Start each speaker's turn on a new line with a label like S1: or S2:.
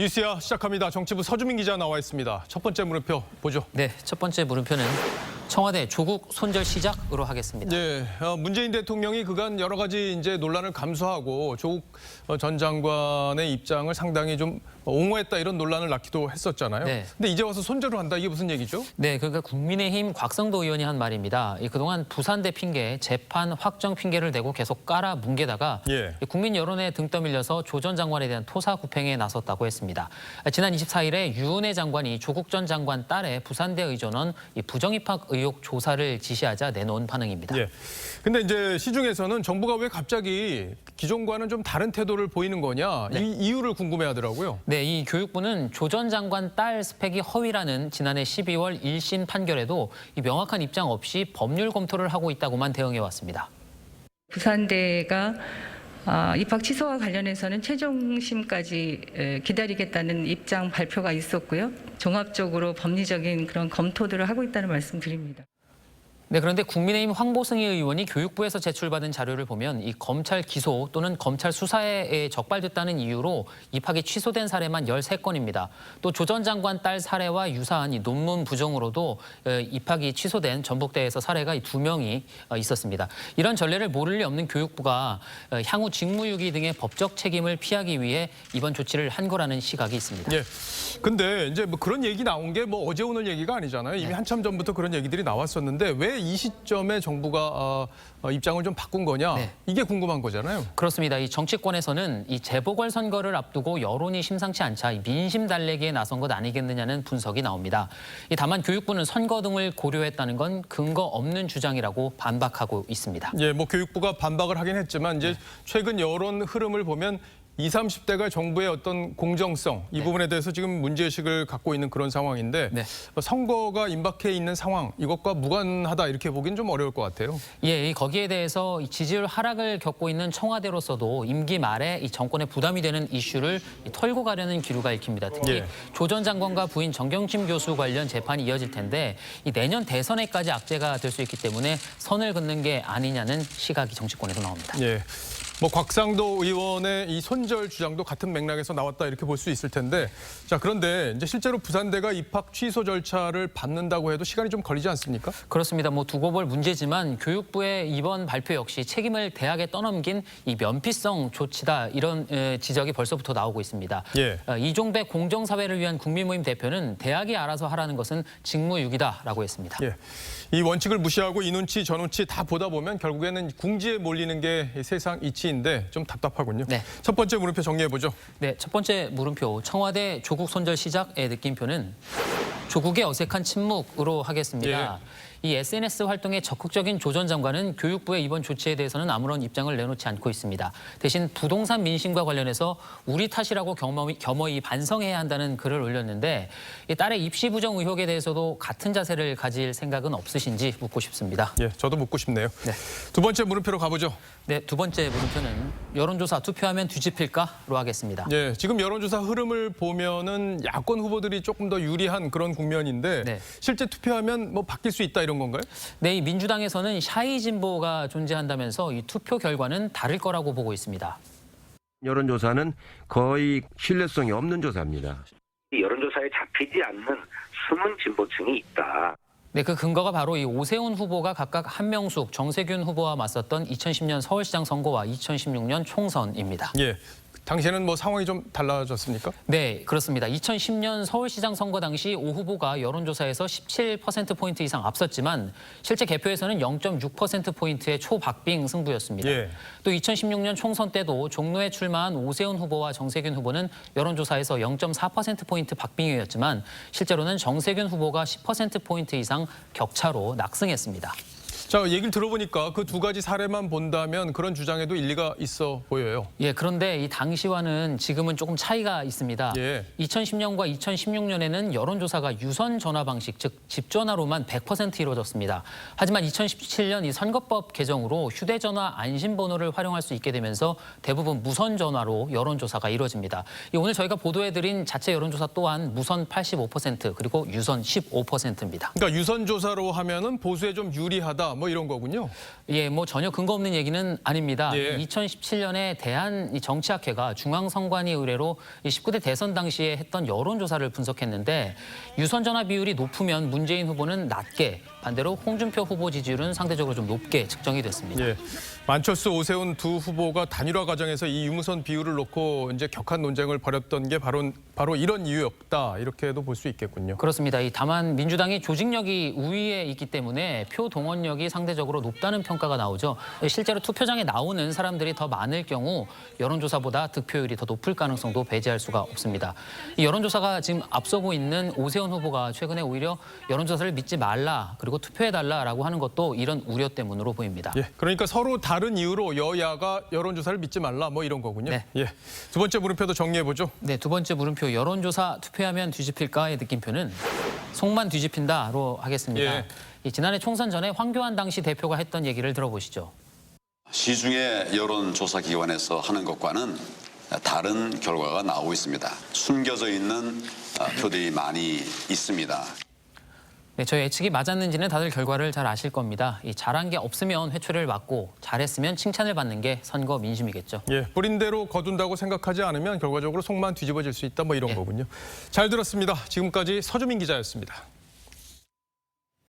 S1: 뉴스야 시작합니다. 정치부 서주민 기자 나와 있습니다. 첫 번째 물음표 보죠.
S2: 네, 첫 번째 물음표는 청와대 조국 손절 시작으로 하겠습니다.
S1: 네, 문재인 대통령이 그간 여러 가지 이제 논란을 감수하고 조국 전 장관의 입장을 상당히 좀 옹호했다 이런 논란을 낳기도 했었잖아요.
S2: 네.
S1: 근데 이제 와서 손절을 한다 이게 무슨 얘기죠?
S2: 네, 그러니까 국민의힘 곽성도 의원이 한 말입니다. 그동안 부산대 핑계, 재판 확정 핑계를 대고 계속 깔아 뭉개다가
S1: 예.
S2: 국민 여론에 등 떠밀려서 조 전 장관에 대한 토사구팽에 나섰다고 했습니다. 지난 24일에 유은혜 장관이 조국 전 장관 딸의 부산대 의전원 부정입학 의혹 조사를 지시하자 내놓은 반응입니다.
S1: 예. 근데 이제 시중에서는 정부가 왜 갑자기 기존과는 좀 다른 태도를 보이는 거냐 이 이유를 궁금해하더라고요.
S2: 네, 이 교육부는 조 전 장관 딸 스펙이 허위라는 지난해 12월 1심 판결에도 이 명확한 입장 없이 법률 검토를 하고 있다고만 대응해 왔습니다.
S3: 부산대가 입학 취소와 관련해서는 최종심까지 기다리겠다는 입장 발표가 있었고요. 종합적으로 법리적인 그런 검토들을 하고 있다는 말씀드립니다.
S2: 네, 그런데 국민의힘 황보승희 의원이 교육부에서 제출받은 자료를 보면 이 검찰 기소 또는 검찰 수사에 적발됐다는 이유로 입학이 취소된 사례만 13건입니다. 또 조 전 장관 딸 사례와 유사한 이 논문 부정으로도 입학이 취소된 전북대에서 사례가 2명이 있었습니다. 이런 전례를 모를 리 없는 교육부가 향후 직무유기 등의 법적 책임을 피하기 위해 이번 조치를 한 거라는 시각이 있습니다.
S1: 예. 근데 이제 뭐 그런 얘기 나온 게 뭐 어제 오늘 얘기가 아니잖아요. 이미 한참 전부터 그런 얘기들이 나왔었는데 왜 이 시점에 정부가 입장을 좀 바꾼 거냐 이게 궁금한 거잖아요.
S2: 그렇습니다. 이 정치권에서는 이 재보궐선거를 앞두고 여론이 심상치 않자 민심 달래기에 나선 것 아니겠느냐는 분석이 나옵니다. 다만 교육부는 선거 등을 고려했다는 건 근거 없는 주장이라고 반박하고 있습니다.
S1: 예, 뭐 교육부가 반박을 하긴 했지만 이제 최근 여론 흐름을 보면 20, 30대가 정부의 어떤 공정성 이 부분에 대해서 지금 문제의식을 갖고 있는 그런 상황인데 선거가 임박해 있는 상황 이것과 무관하다 이렇게 보기는 좀 어려울 것 같아요.
S2: 예, 거기에 대해서 지지율 하락을 겪고 있는 청와대로서도 임기 말에 이 정권에 부담이 되는 이슈를 털고 가려는 기류가 읽힙니다. 특히 조 전 장관과 부인 정경심 교수 관련 재판이 이어질 텐데 이 내년 대선에까지 악재가 될 수 있기 때문에 선을 긋는 게 아니냐는 시각이 정치권에서 나옵니다.
S1: 예. 뭐 곽상도 의원의 이 손절 주장도 같은 맥락에서 나왔다 이렇게 볼 수 있을 텐데 자 그런데 이제 실제로 부산대가 입학 취소 절차를 밟는다고 해도 시간이 좀 걸리지 않습니까?
S2: 그렇습니다. 뭐 두고 볼 문제지만 교육부의 이번 발표 역시 책임을 대학에 떠넘긴 이 면피성 조치다 이런 지적이 벌써부터 나오고 있습니다.
S1: 예.
S2: 이종배 공정사회를 위한 국민모임 대표는 대학이 알아서 하라는 것은 직무유기다라고 했습니다.
S1: 예. 이 원칙을 무시하고 이 눈치 저 눈치 다 보다 보면 결국에는 궁지에 몰리는 게 세상 이치인데 좀 답답하군요.
S2: 네.
S1: 첫 번째 물음표 정리해보죠.
S2: 네, 첫 번째 물음표 청와대 조국 손절 시작의 느낌표는 조국의 어색한 침묵으로 하겠습니다. 이 SNS 활동에 적극적인 조 전 장관은 교육부의 이번 조치에 대해서는 아무런 입장을 내놓지 않고 있습니다. 대신 부동산 민심과 관련해서 우리 탓이라고 겸허히 반성해야 한다는 글을 올렸는데 이 딸의 입시 부정 의혹에 대해서도 같은 자세를 가질 생각은 없으신지 묻고 싶습니다.
S1: 예, 저도 묻고 싶네요.
S2: 네.
S1: 두 번째 물음표로 가보죠.
S2: 네, 두 번째 물음표는 여론조사 투표하면 뒤집힐까로 하겠습니다.
S1: 예, 지금 여론조사 흐름을 보면은 야권 후보들이 조금 더 유리한 그런 국면인데 실제 투표하면 뭐 바뀔 수 있다 이런 건가요?
S2: 네, 이 민주당에서는 샤이 진보가 존재한다면서 이 투표 결과는 다를 거라고 보고 있습니다.
S4: 여론조사는 거의 신뢰성이 없는 조사입니다.
S5: 여론조사에 잡히지 않는 숨은 진보층이 있다.
S2: 네, 그 근거가 바로 이 오세훈 후보가 각각 한명숙, 정세균 후보와 맞섰던 2010년 서울시장 선거와 2016년 총선입니다.
S1: 예. 당시에는 뭐 상황이 좀 달라졌습니까?
S2: 네, 그렇습니다. 2010년 서울시장 선거 당시 오 후보가 여론조사에서 17%포인트 이상 앞섰지만 실제 개표에서는 0.6%포인트의 초박빙 승부였습니다. 또 2016년 총선 때도 종로에 출마한 오세훈 후보와 정세균 후보는 여론조사에서 0.4%포인트 박빙이었지만 실제로는 정세균 후보가 10%포인트 이상 격차로 낙승했습니다.
S1: 자, 얘기를 들어보니까 그 두 가지 사례만 본다면 그런 주장에도 일리가 있어 보여요.
S2: 예, 그런데 이 당시와는 지금은 조금 차이가 있습니다. 2010년과 2016년에는 여론조사가 유선 전화 방식, 즉 집전화로만 100% 이루어졌습니다. 하지만 2017년 이 선거법 개정으로 휴대전화 안심번호를 활용할 수 있게 되면서 대부분 무선 전화로 여론조사가 이루어집니다. 오늘 저희가 보도해드린 자체 여론조사 또한 무선 85% 그리고 유선 15%입니다.
S1: 그러니까 유선 조사로 하면은 보수에 좀 유리하다. 뭐 이런 거군요.
S2: 예, 뭐 전혀 근거 없는 얘기는 아닙니다.
S1: 예.
S2: 2017년에 대한정치학회가 중앙선관위 의뢰로 19대 대선 당시에 했던 여론조사를 분석했는데 유선 전화 비율이 높으면 문재인 후보는 낮게, 반대로 홍준표 후보 지지율은 상대적으로 좀 높게 측정이 됐습니다.
S1: 예. 만철수, 오세훈 두 후보가 단일화 과정에서 이 유무선 비율을 놓고 이제 격한 논쟁을 벌였던 게 바로 이런 이유였다. 이렇게도 볼 수 있겠군요.
S2: 그렇습니다. 다만 민주당이 조직력이 우위에 있기 때문에 표 동원력이 상대적으로 높다는 평가가 나오죠. 실제로 투표장에 나오는 사람들이 더 많을 경우 여론조사보다 득표율이 더 높을 가능성도 배제할 수가 없습니다. 이 여론조사가 지금 앞서고 있는 오세훈 후보가 최근에 오히려 여론조사를 믿지 말라, 그리고 투표해달라라고 하는 것도 이런 우려 때문으로 보입니다.
S1: 예. 그러니까 서로 다른 이유로 여야가 여론조사를 믿지 말라 뭐 이런 거군요.
S2: 네.
S1: 예. 두 번째 물음표도 정리해 보죠.
S2: 네, 두 번째 물음표, 여론조사 투표하면 뒤집힐까의 느낌표는 속만 뒤집힌다로 하겠습니다.
S1: 예.
S2: 지난해 총선 전에 황교안 당시 대표가 했던 얘기를 들어보시죠.
S6: 시중의 여론조사기관에서 하는 것과는 다른 결과가 나오고 있습니다. 숨겨져 있는 표들이 많이 있습니다.
S2: 네, 저희 예측이 맞았는지는 다들 결과를 잘 아실 겁니다. 잘한 게 없으면 회초리를 맞고 잘했으면 칭찬을 받는 게 선거 민심이겠죠.
S1: 예. 뿌린 대로 거둔다고 생각하지 않으면 결과적으로 속만 뒤집어질 수 있다 뭐 이런 거군요. 잘 들었습니다. 지금까지 서주민 기자였습니다.